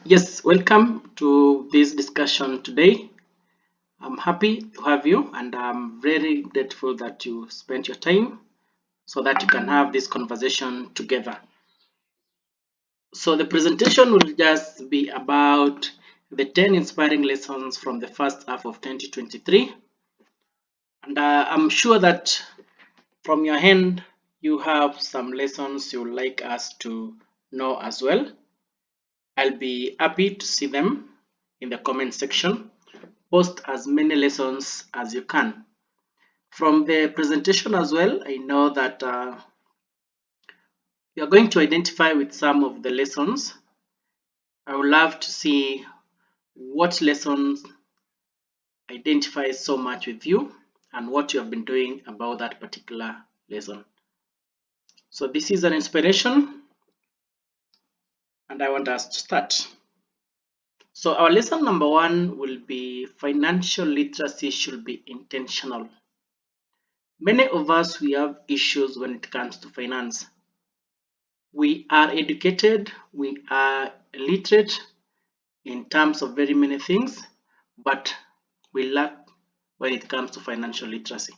Yes, welcome to this discussion today. I'm happy to have you, and I'm very grateful that you spent your time so that you can have this conversation together. So, the presentation will just be about the 10 inspiring lessons from the first half of 2023. And I'm sure that from your end, you have some lessons you'd like us to know as well. I'll be happy to see them in the comment section. Post as many lessons as you can. From the presentation as well, I know that you're going to identify with some of the lessons. I would love to see what lessons identify so much with you and what you have been doing about that particular lesson. So this is an inspiration and I want us to start. So our lesson number one will be financial literacy should be intentional. Many of us, we have issues when it comes to finance. We are educated, we are literate in terms of very many things, but we lack when it comes to financial literacy.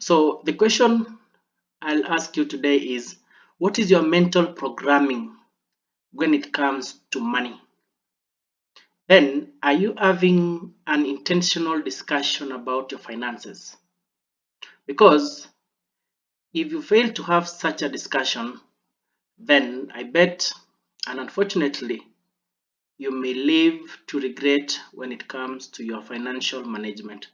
So the question I'll ask you today is, what is your mental programming when it comes to money? Then, are you having an intentional discussion about your finances? Because if you fail to have such a discussion, then I bet, and unfortunately, you may live to regret when it comes to your financial management.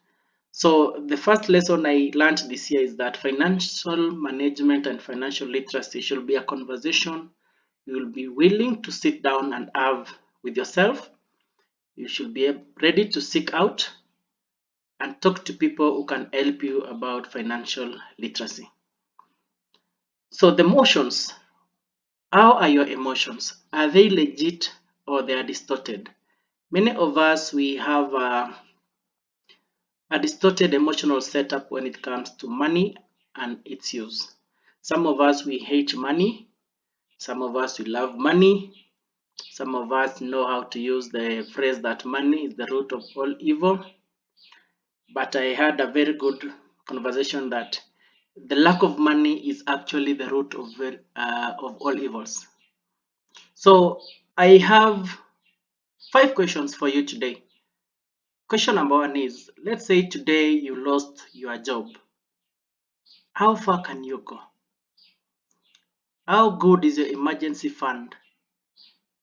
So, the first lesson I learned this year is that financial management and financial literacy should be a conversation you will be willing to sit down and have with yourself. You should be ready to seek out and talk to people who can help you about financial literacy. So, the emotions, how are your emotions? Are they legit or they are distorted? Many of us, we have a distorted emotional setup when it comes to money and its use. Some of us, we hate money. Some of us, we love money. Some of us know how to use the phrase that money is the root of all evil. But I had a very good conversation that the lack of money is actually the root of all evils. So I have 5 questions for you today. Question number one is, let's say today you lost your job. How far can you go? How good is your emergency fund?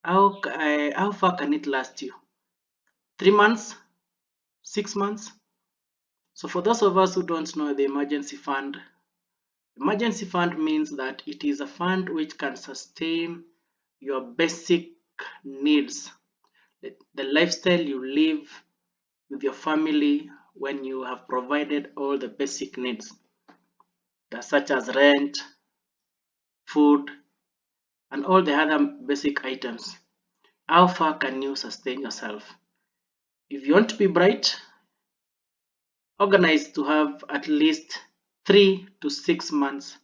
How far can it last you? 3 months? 6 months? So for those of us who don't know the emergency fund means that it is a fund which can sustain your basic needs, the lifestyle you live with your family when you have provided all the basic needs, such as rent, food, and all the other basic items. How far can you sustain yourself? If you want to be bright, organize to have at least 3 to 6 months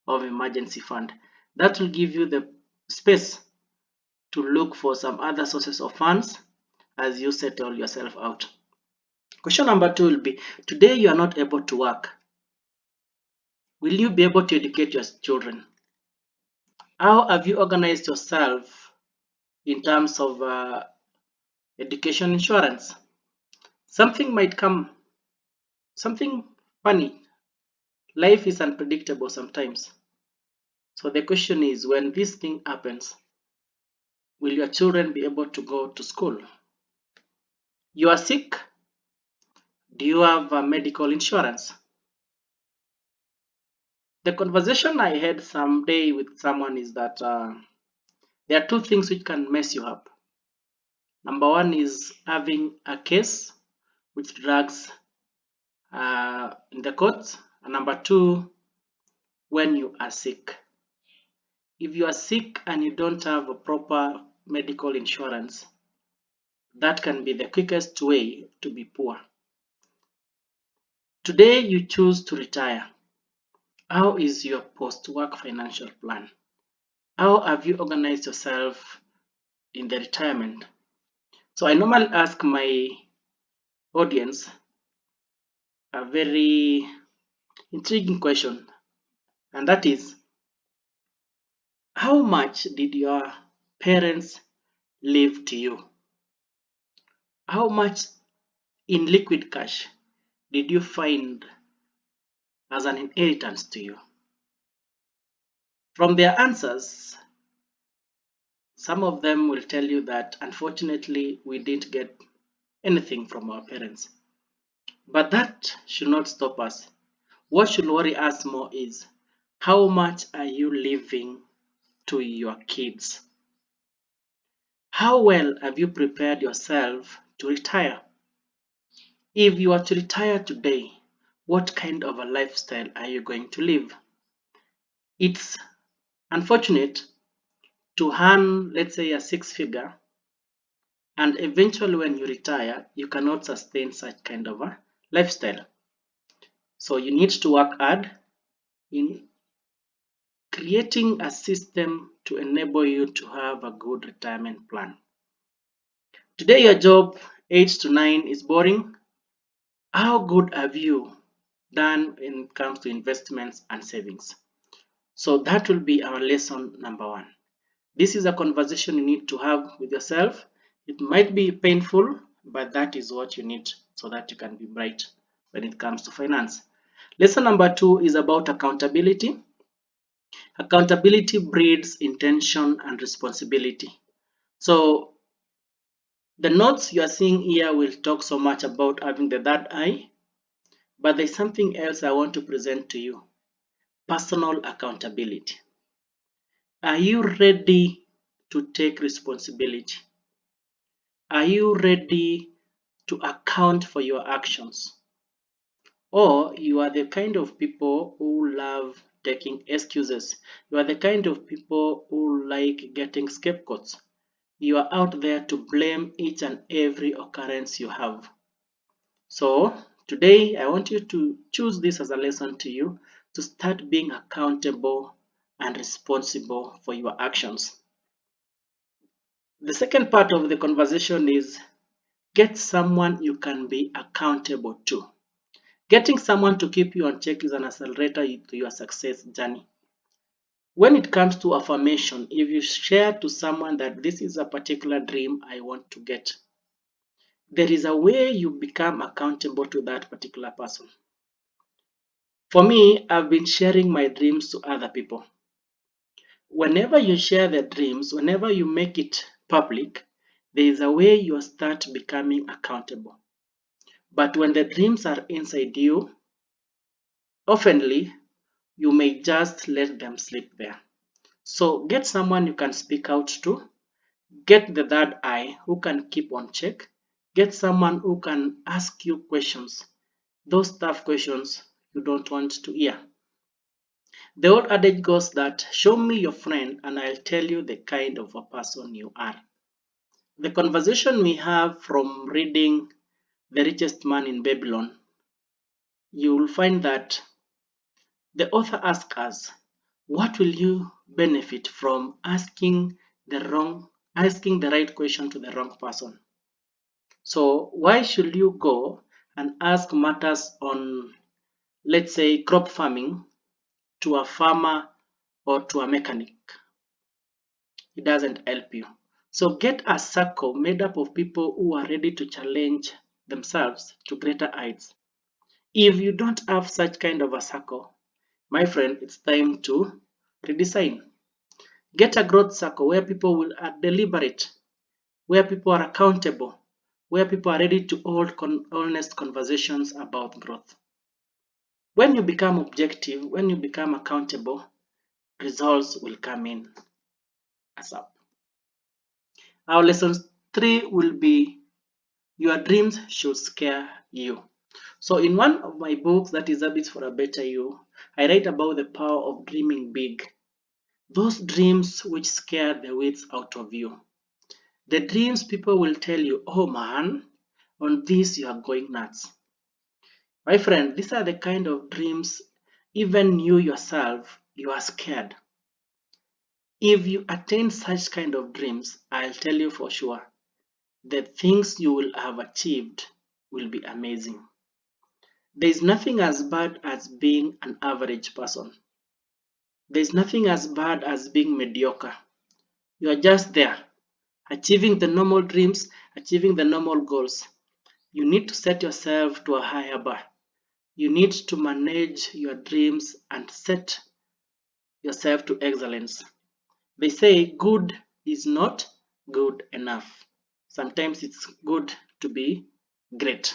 of emergency fund. That will give you the space to look for some other sources of funds as you settle yourself out. Question number two will be, today you are not able to work. Will you be able to educate your children? How have you organized yourself in terms of education insurance? Something might come, something funny. Life is unpredictable sometimes. So the question is, when this thing happens, will your children be able to go to school? You are sick. Do you have medical insurance? The conversation I had someday with someone is that there are two things which can mess you up. Number one is having a case which drags in the courts. And number two, when you are sick. If you are sick and you don't have a proper medical insurance, that can be the quickest way to be poor. Today you choose to retire. How is your post-work financial plan? How have you organized yourself in the retirement. So I normally ask my audience a very intriguing question, and that is, how much did your parents leave to you? How much in liquid cash did you find as an inheritance to you? From their answers, some of them will tell you that unfortunately we didn't get anything from our parents. But that should not stop us. What should worry us more is, how much are you leaving to your kids? How well have you prepared yourself to retire? If you are to retire today, what kind of a lifestyle are you going to live? It's unfortunate to earn, let's say, a six figure, and eventually when you retire, you cannot sustain such kind of a lifestyle. So you need to work hard in creating a system to enable you to have a good retirement plan. Today, your job 8 to 9 is boring. How good have you done when it comes to investments and savings? So that will be our lesson number one. This is a conversation you need to have with yourself. It might be painful, but that is what you need so that you can be bright when it comes to finance. Lesson number two is about accountability. Accountability breeds intention and responsibility. So the notes you are seeing here will talk so much about having the third eye, but there's something else I want to present to you. Personal accountability. Are you ready to take responsibility? Are you ready to account for your actions? Or you are the kind of people who love taking excuses. You are the kind of people who like getting scapegoats. You are out there to blame each and every occurrence you have. So today I want you to choose this as a lesson to you to start being accountable and responsible for your actions. The second part of the conversation is get someone you can be accountable to. Getting someone to keep you on check is an accelerator to your success journey. When it comes to affirmation, if you share to someone that this is a particular dream I want to get, there is a way you become accountable to that particular person. For me, I've been sharing my dreams to other people. Whenever you share the dreams, whenever you make it public, there is a way you start becoming accountable. But when the dreams are inside you, oftenly you may just let them sleep there. So get someone you can speak out to, get the third eye who can keep on check, get someone who can ask you questions, those tough questions you don't want to hear. The old adage goes that show me your friend and I'll tell you the kind of a person you are. The conversation we have from reading The Richest Man in Babylon, you will find that the author asks us, what will you benefit from asking the right question to the wrong person? So why should you go and ask matters on, let's say, crop farming to a farmer or to a mechanic? It doesn't help you. So get a circle made up of people who are ready to challenge themselves to greater heights. If you don't have such kind of a circle, my friend, it's time to redesign. Get a growth circle where people will deliberate, where people are accountable, where people are ready to hold honest conversations about growth. When you become objective, when you become accountable, results will come in ASAP. Our lesson 3 will be your dreams should scare you. So in one of my books, that is Habits for a Better You, I write about the power of dreaming big. Those dreams which scare the wits out of you. The dreams people will tell you, oh man, on this you are going nuts. My friend, these are the kind of dreams even you yourself, you are scared. If you attain such kind of dreams, I'll tell you for sure, the things you will have achieved will be amazing. There is nothing as bad as being an average person. There is nothing as bad as being mediocre. You are just there, achieving the normal dreams, achieving the normal goals. You need to set yourself to a higher bar. You need to manage your dreams and set yourself to excellence. They say good is not good enough. Sometimes it's good to be great.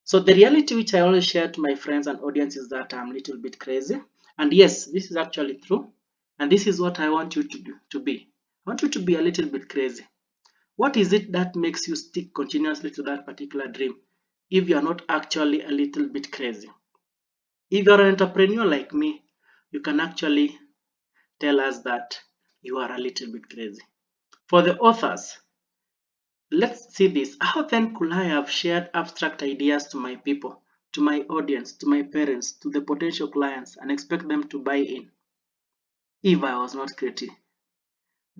So the reality which I always share to my friends and audience is that I'm a little bit crazy. And yes, this is actually true. And this is what I want you to do, to be. I want you to be a little bit crazy. What is it that makes you stick continuously to that particular dream if you're not actually a little bit crazy? If you're an entrepreneur like me, you can actually tell us that you are a little bit crazy. For the authors, let's see this. How then could I have shared abstract ideas to my people, to my audience, to my parents, to the potential clients, and expect them to buy in if I was not creative?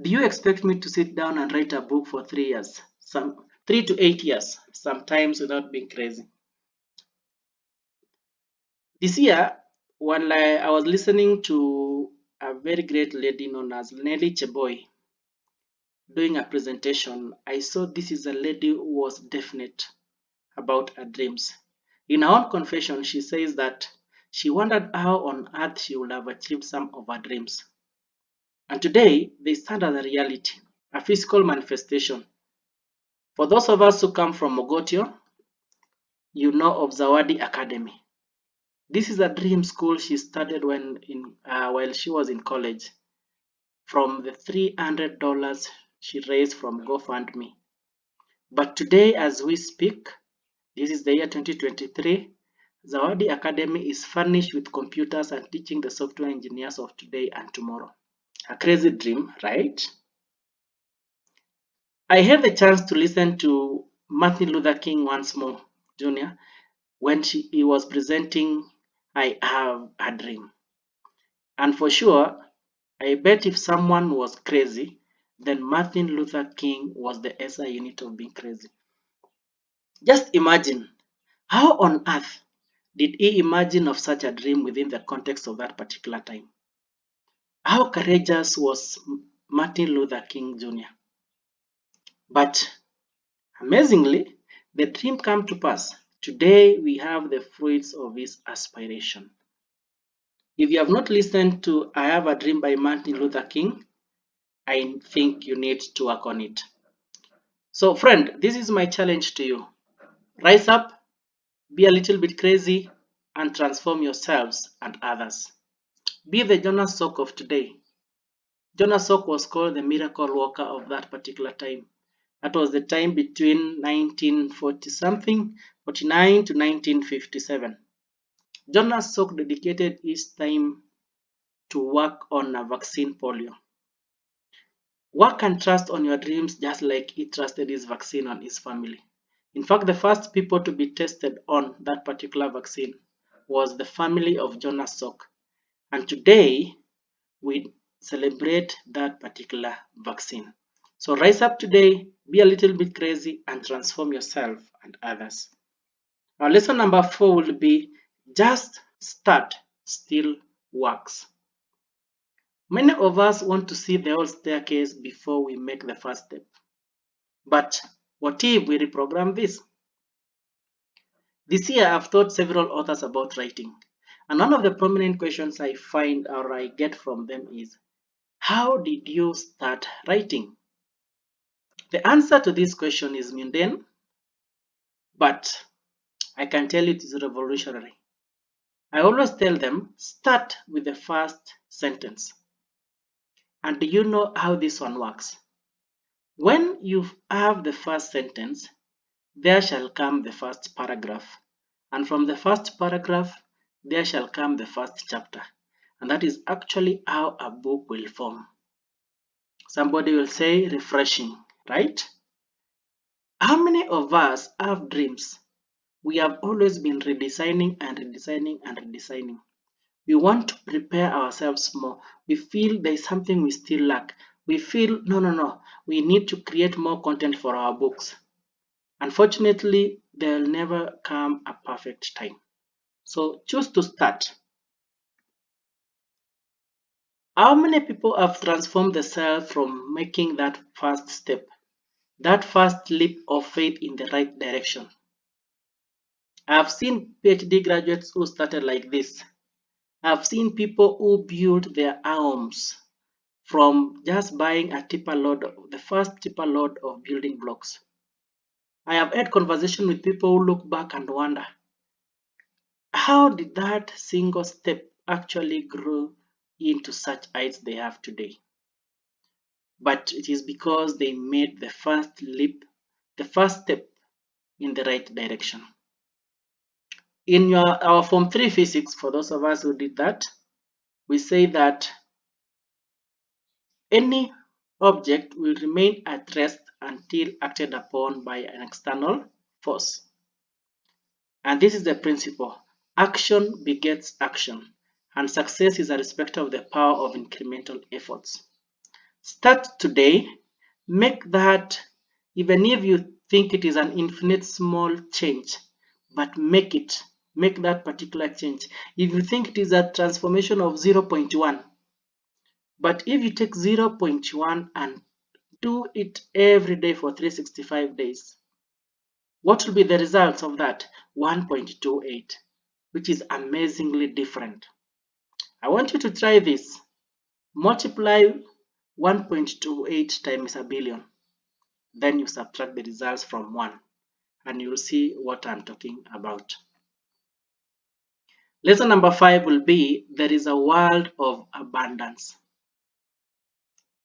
Do you expect me to sit down and write a book for 3 years, some 3 to 8 years, sometimes without being crazy? This year, while I was listening to a very great lady known as Nelly Cheboy doing a presentation, I saw this is a lady who was definite about her dreams. In her own confession, she says that she wondered how on earth she would have achieved some of her dreams. And today, they stand as a reality, a physical manifestation. For those of us who come from Mogotio, you know of Zawadi Academy. This is a dream school she started while she was in college from the $300 she raised from GoFundMe. But today, as we speak, this is the year 2023, Zawadi Academy is furnished with computers and teaching the software engineers of today and tomorrow. A crazy dream, right? I had the chance to listen to Martin Luther King once more, Jr., when he was presenting I Have a Dream. And for sure, I bet if someone was crazy, then Martin Luther King was the SI unit of being crazy. Just imagine, how on earth did he imagine of such a dream within the context of that particular time? How courageous was Martin Luther King Jr.? But amazingly, the dream came to pass. Today we have the fruits of his aspiration. If you have not listened to I Have a Dream by Martin Luther King, I think you need to work on it. So, friend, this is my challenge to you. Rise up, be a little bit crazy, and transform yourselves and others. Be the Jonas Salk of today. Jonas Salk was called the miracle worker of that particular time. That was the time between 1940 something, 49 to 1957. Jonas Salk dedicated his time to work on a vaccine polio. Work and trust on your dreams just like he trusted his vaccine on his family. In fact, the first people to be tested on that particular vaccine was the family of Jonas Salk. And today, we celebrate that particular vaccine. So rise up today, be a little bit crazy, and transform yourself and others. Our lesson number 4 will be just start still works. Many of us want to see the whole staircase before we make the first step. But what if we reprogram this? This year, I've taught several authors about writing. And one of the prominent questions I find or I get from them is, how did you start writing? The answer to this question is mundane, but I can tell you it is revolutionary. I always tell them, start with the first sentence. And do you know how this one works? When you have the first sentence, there shall come the first paragraph. And from the first paragraph, there shall come the first chapter. And that is actually how a book will form. Somebody will say refreshing, right? How many of us have dreams? We have always been redesigning and redesigning and redesigning. We want to prepare ourselves more. We feel there is something we still lack. We feel, no, no, no, we need to create more content for our books. Unfortunately, there will never come a perfect time. So choose to start. How many people have transformed themselves from making that first step, that first leap of faith in the right direction? I've seen PhD graduates who started like this. I've seen people who built their homes from just buying a tipper load, the first tipper load of building blocks. I have had conversation with people who look back and wonder, how did that single step actually grow into such heights they have today? But it is because they made the first leap, the first step in the right direction. In our Form 3 physics, for those of us who did that, we say that any object will remain at rest until acted upon by an external force. And this is the principle. Action begets action, and success is a respect of the power of incremental efforts. Start today. Make that, even if you think it is an infinite small change, but make it. Make that particular change. If you think it is a transformation of 0.1, but if you take 0.1 and do it every day for 365 days, what will be the results of that? 1.28, which is amazingly different. I want you to try this. Multiply 1.28 times a billion. Then you subtract the results from 1 and you'll see what I'm talking about. Lesson number 5 will be there is a world of abundance.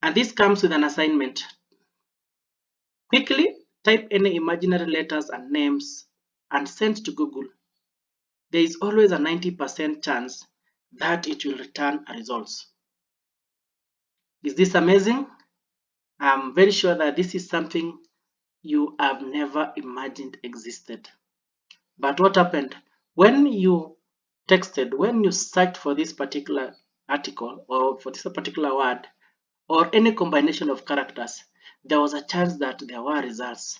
And this comes with an assignment. Quickly type any imaginary letters and names and send to Google. There is always a 90% chance that it will return a results. Is this amazing? I'm very sure that this is something you have never imagined existed. But what happened? When you texted, when you searched for this particular article or for this particular word or any combination of characters, there was a chance that there were results.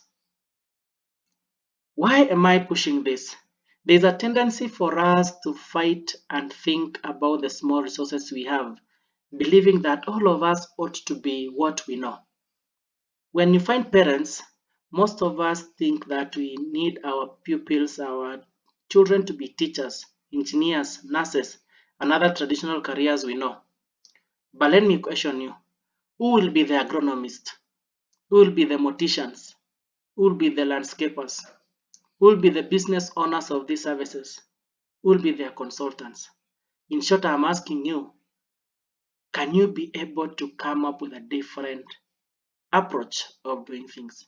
Why am I pushing this? There's a tendency for us to fight and think about the small resources we have, believing that all of us ought to be what we know. When you find parents, most of us think that we need our pupils, our children to be teachers, engineers, nurses, and other traditional careers we know. But let me question you, who will be the agronomist? Who will be the morticians? Who will be the landscapers? Who will be the business owners of these services? Who will be their consultants? In short, I'm asking you, can you be able to come up with a different approach of doing things?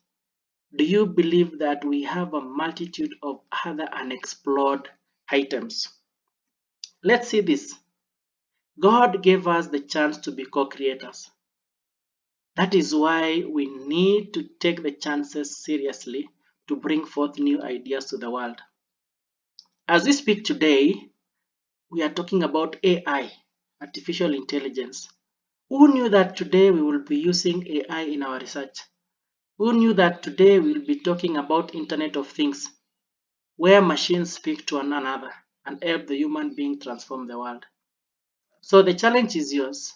Do you believe that we have a multitude of other unexplored items? Let's see this. God gave us the chance to be co-creators. That is why we need to take the chances seriously to bring forth new ideas to the world. As we speak today, we are talking about AI, artificial intelligence. Who knew that today we will be using AI in our research? Who knew that today we will be talking about Internet of Things, where machines speak to one another and help the human being transform the world? So the challenge is yours.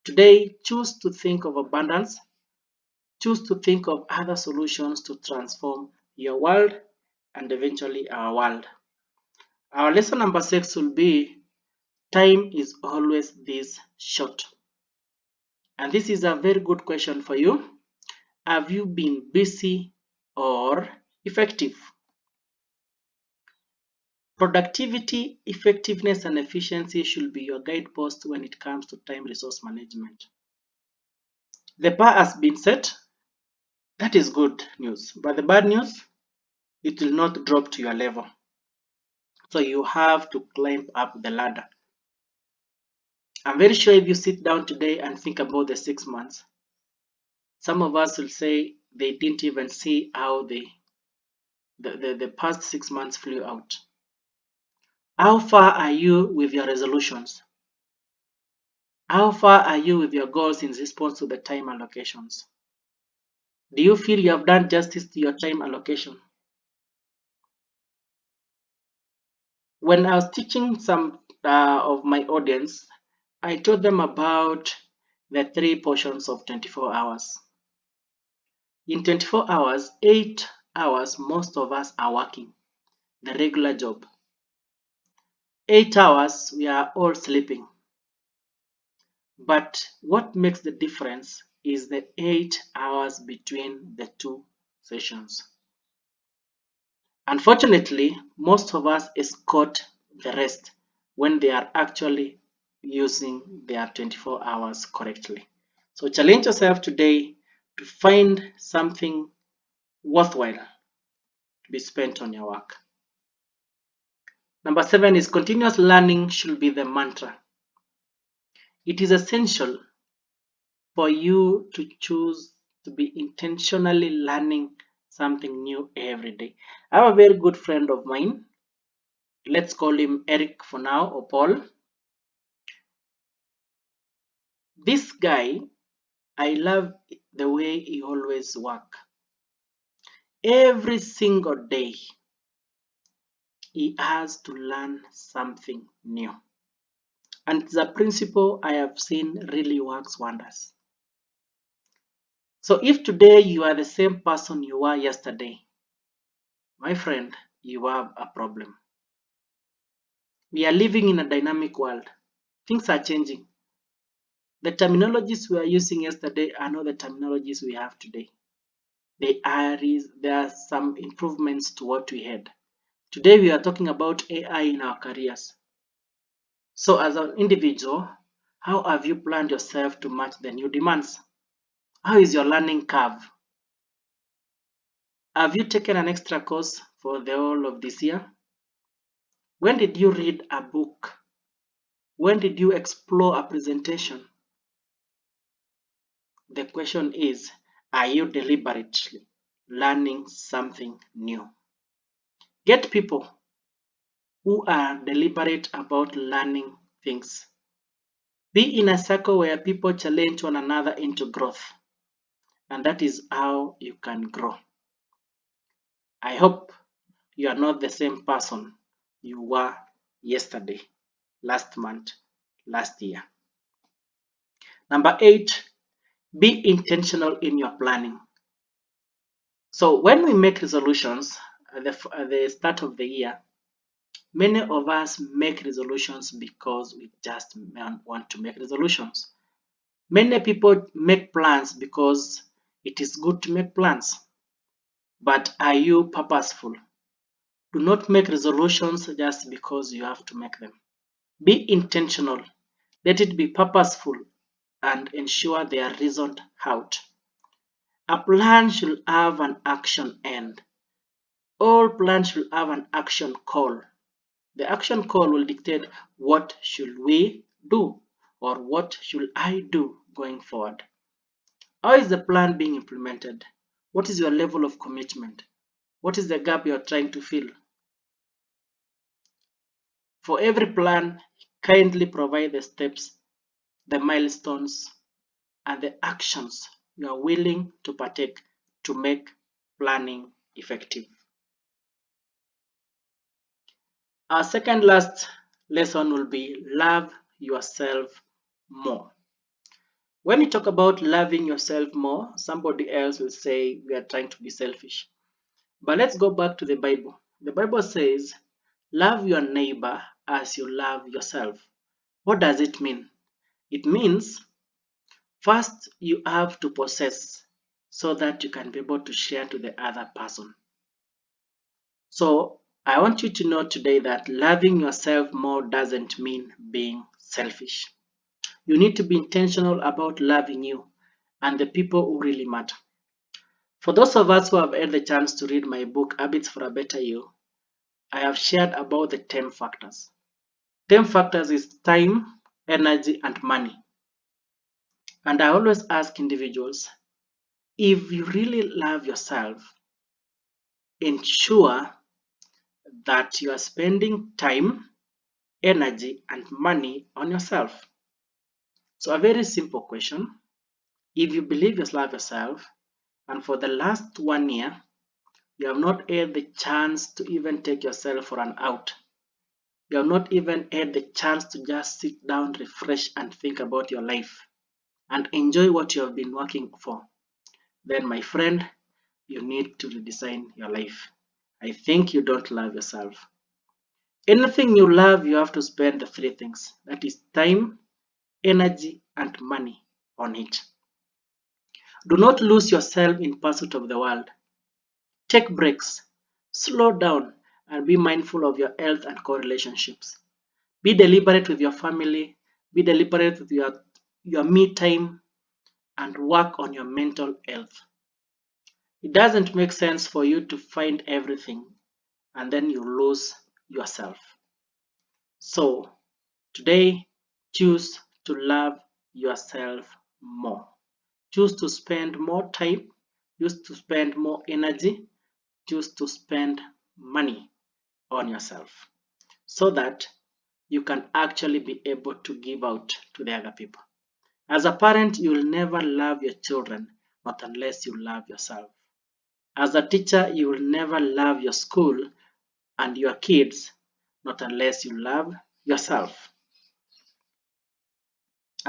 Today, choose to think of abundance, choose to think of other solutions to transform your world and eventually our world. Our lesson number 6 will be time is always this short. And this is a very good question for you. Have you been busy or effective? Productivity, effectiveness, and efficiency should be your guidepost when it comes to time resource management. The bar has been set. That is good news. But the bad news, it will not drop to your level. So you have to climb up the ladder. I'm very sure if you sit down today and think about the 6 months, some of us will say they didn't even see how the past 6 months flew out. How far are you with your resolutions? How far are you with your goals in response to the time allocations? Do you feel you have done justice to your time allocation? When I was teaching some of my audience, I told them about the three portions of 24 hours. In 24 hours, 8 hours, most of us are working the regular job. 8 hours, we are all sleeping. But what makes the difference is the 8 hours between the two sessions. Unfortunately, most of us escort the rest when they are actually using their 24 hours correctly. So challenge yourself today to find something worthwhile to be spent on your work. Number 7 is continuous learning should be the mantra. It is essential for you to choose to be intentionally learning something new every day. I have a very good friend of mine. Let's call him Eric for now, or Paul. This guy, I love the way he always work. Every single day, he has to learn something new. And it's a principle I have seen really works wonders. So if today you are the same person you were yesterday, my friend, you have a problem. We are living in a dynamic world. Things are changing. The terminologies we are using yesterday are not the terminologies we have today. There are some improvements to what we had. Today we are talking about AI in our careers. So as an individual, how have you planned yourself to match the new demands? How is your learning curve? Have you taken an extra course for the whole of this year? When did you read a book? When did you explore a presentation? The question is, are you deliberately learning something new? Get people who are deliberate about learning things. Be in a circle where people challenge one another into growth, and that is how you can grow. I hope you are not the same person you were yesterday, last month, last year. Number 8, be intentional in your planning. So when we make resolutions at the start of the year, many of us make resolutions because we just want to make resolutions. Many people make plans because it is good to make plans. But are you purposeful? Do not make resolutions just because you have to make them. Be intentional. Let it be purposeful and ensure they are reasoned out. A plan should have an action end. All plans should have an action call. The action call will dictate what should we do or what should I do going forward. How is the plan being implemented? What is your level of commitment? What is the gap you are trying to fill? For every plan, kindly provide the steps, the milestones, and the actions you are willing to partake to make planning effective. Our second last lesson will be love yourself more. When you talk about loving yourself more, somebody else will say we are trying to be selfish. But let's go back to the Bible. The Bible says, love your neighbor as you love yourself. What does it mean? It means first you have to possess so that you can be able to share to the other person. So I want you to know today that loving yourself more doesn't mean being selfish. You need to be intentional about loving you and the people who really matter. For those of us who have had the chance to read my book, Habits for a Better You, I have shared about the 10 factors. 10 factors is time, energy, and money. And I always ask individuals, if you really love yourself, ensure that you are spending time energy, and money on yourself? So, a very simple question. If you believe you love yourself, and for the last 1 year, you have not had the chance to even take yourself for an out, you have not even had the chance to just sit down, refresh, and think about your life and enjoy what you have been working for, then, my friend, you need to redesign your life. I think you don't love yourself. Anything you love, you have to spend the three things, that is time, energy, and money on it. Do not lose yourself in pursuit of the world. Take breaks, slow down, and be mindful of your health and core relationships. Be deliberate with your family, be deliberate with your me time, and work on your mental health. It doesn't make sense for you to find everything and then you lose yourself. So, today, choose to love yourself more. Choose to spend more time, choose to spend more energy, choose to spend money on yourself so that you can actually be able to give out to the other people. As a parent, you will never love your children not unless you love yourself. As a teacher, you will never love your school and your kids not unless you love yourself.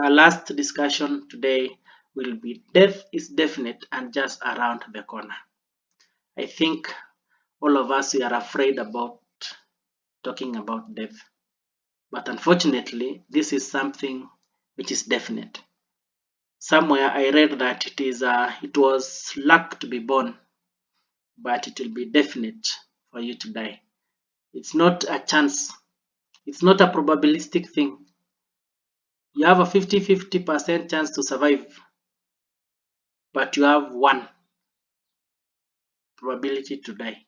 Our last discussion today will be death is definite and just around the corner. I think all of us we are afraid about talking about death. But unfortunately, this is something which is definite. Somewhere I read that it was luck to be born, but it will be definite for you to die. It's not a chance. It's not a probabilistic thing. You have a 50-50% chance to survive, but you have one probability to die.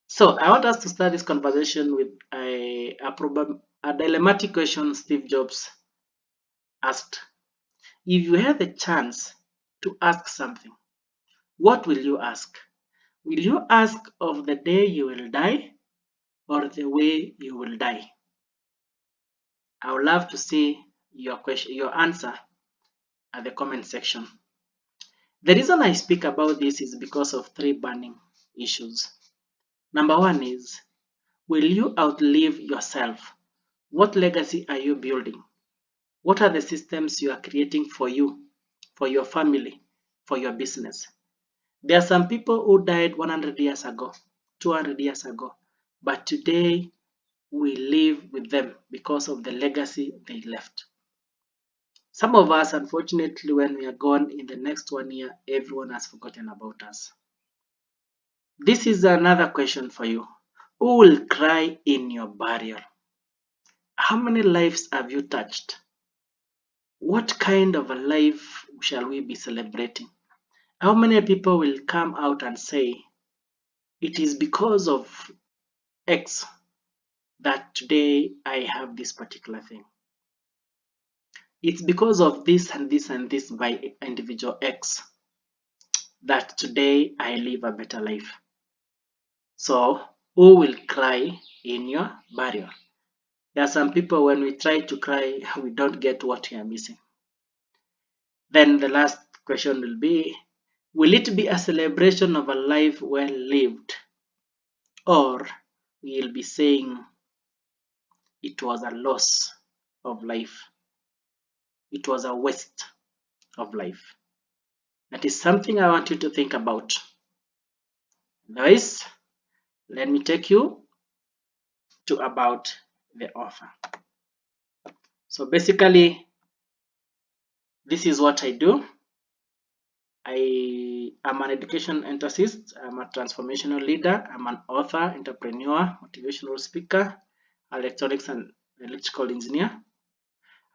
So I want us to start this conversation with a dilemmatic question Steve Jobs asked. If you had the chance to ask something, what will you ask? Will you ask of the day you will die or the way you will die? I would love to see your question, your answer at the comment section. The reason I speak about this is because of three burning issues. Number one is, will you outlive yourself? What legacy are you building? What are the systems you are creating for you, for your family, for your business? There are some people who died 100 years ago, 200 years ago, but today we live with them because of the legacy they left. Some of us, unfortunately, when we are gone in the next 1 year, everyone has forgotten about us. This is another question for you. Who will cry in your burial? How many lives have you touched? What kind of a life shall we be celebrating? How many people will come out and say, it is because of X that today I have this particular thing? It's because of this and this and this by individual X that today I live a better life. So, who will cry in your burial? There are some people, when we try to cry, we don't get what we are missing. Then the last question will be, will it be a celebration of a life well lived? Or we'll be saying it was a loss of life. It was a waste of life. That is something I want you to think about. Guys, let me take you to about the offer. So basically, this is what I do. I am an education enthusiast, I'm a transformational leader, I'm an author, entrepreneur, motivational speaker, electronics and electrical engineer.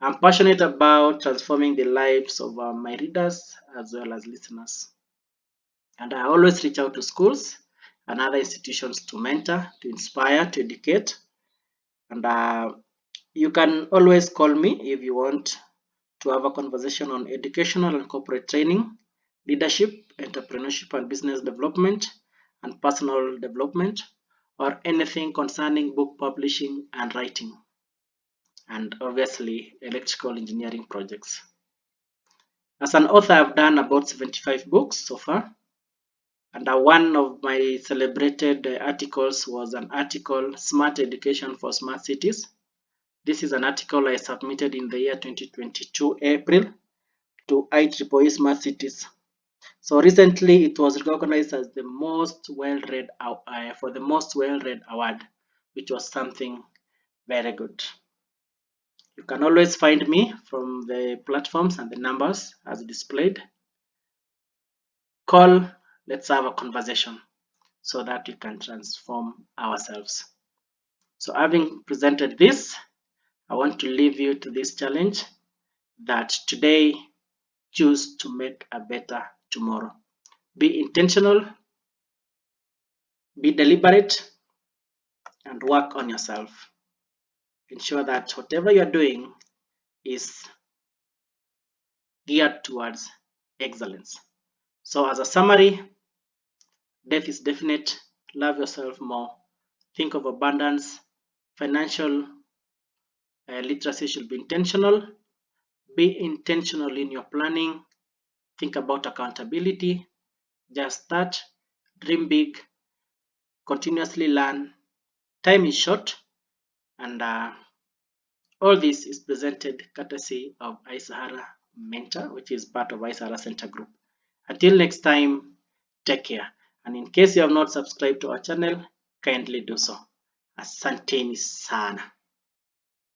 I'm passionate about transforming the lives of my readers as well as listeners. And I always reach out to schools and other institutions to mentor, to inspire, to educate. And you can always call me if you want to have a conversation on educational and corporate training, leadership, entrepreneurship and business development, and personal development, or anything concerning book publishing and writing. and obviously electrical engineering projects. As an author, I've done about 75 books so far, and one of my celebrated articles was an article, Smart Education for Smart Cities. This is an article I submitted in the year 2022 April to IEEE Smart Cities. So recently it was recognized as the most well-read for the most well-read award, which was something very good. You can always find me from the platforms and the numbers as displayed. Call, let's have a conversation so that we can transform ourselves. So having presented this, I want to leave you to this challenge that today choose to make a better tomorrow. Be intentional, be deliberate, and work on yourself. Ensure that whatever you're doing is geared towards excellence. So, as a summary, death is definite, love yourself more, think of abundance, financial literacy should be intentional, be intentional in your planning, think about accountability, just start, dream big, continuously learn. Time is short, and all this is presented courtesy of iSahara Mentor, which is part of iSahara Center Group. Until next time, take care. And in case you have not subscribed to our channel, kindly do so. Asanteni sana.